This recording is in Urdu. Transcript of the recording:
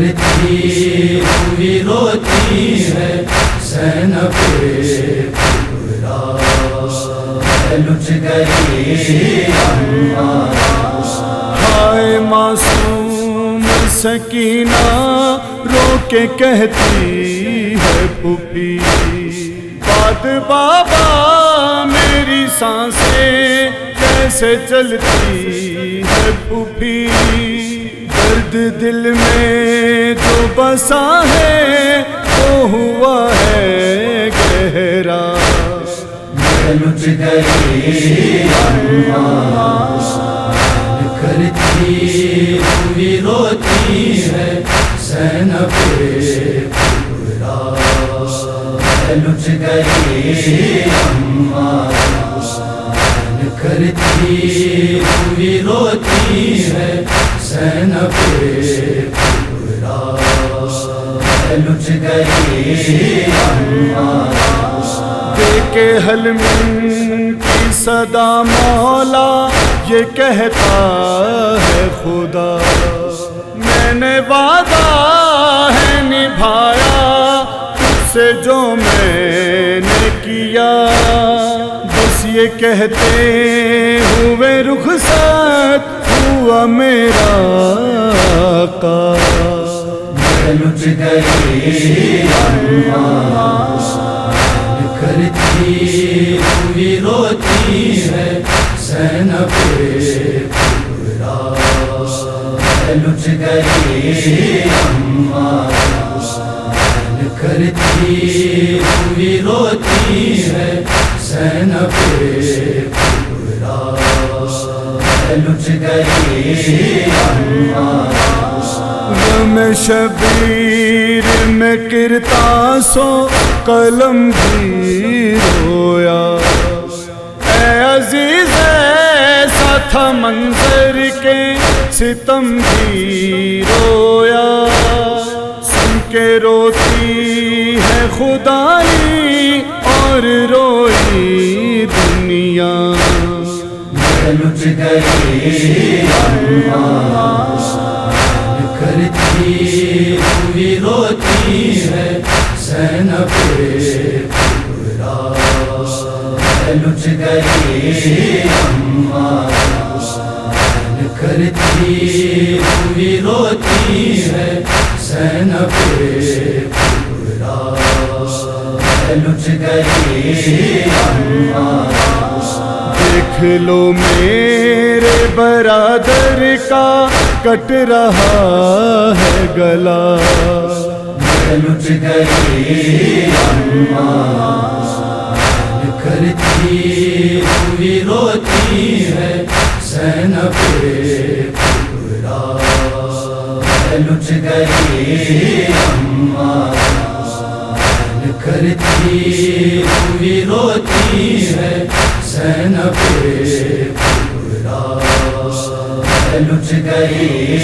کرتی ہوئی روتی ہے زینب کبریٰ، لٹ گئی ہائے معصوم سکینہ رو کے کہتی ہے پھوپھی، بات بابا میری سانسیں کیسے چلتی ہے پھوپھی، درد دل میں جو بسا ہے وہ ہوا ہے گہرا، لٹ گئی کرتی ہوئی روتی ہے زینب کبریٰ، لٹ گئی کرتی ہوئی روتی ہے زینب کبریٰ، لٹ گئی دیکھ کے حلم کی صدا مولا یہ کہتا ہے خدا، میں نے وعدہ ہے نبھایا تجھ سے جو میں نے کیا، بس یہ کہتے ہوئے رخصت ہوا میرا آقا، لٹ گئی کرتی ہوئی روتی ہے زینب کبریٰ، لٹ گئی کرتی ہوئی روتی ہے زینب کبریٰ، لٹ گئی غم شبیر میں کرتاسو قلم بھی رویا، اے عزیز ایسا تھا منظر کے ستم بھی رویا، سن کے روتی ہے خدائی اور روئی دنیا، لٹ گئی کرتی ہوئی روتی ہے زینب کبریٰ، لٹ گئی کرتی ہوئی روتی ہے زینب کبریٰ، لٹ گئی دیکھ لو میرے برادر کا کٹ رہا ہے گلا، لٹ گئی کرتی ہوئی روتی ہے زینب کبریٰ، لٹ گئی کرتی ہوئی روتی ہے زینب کبریٰ، لٹ گئی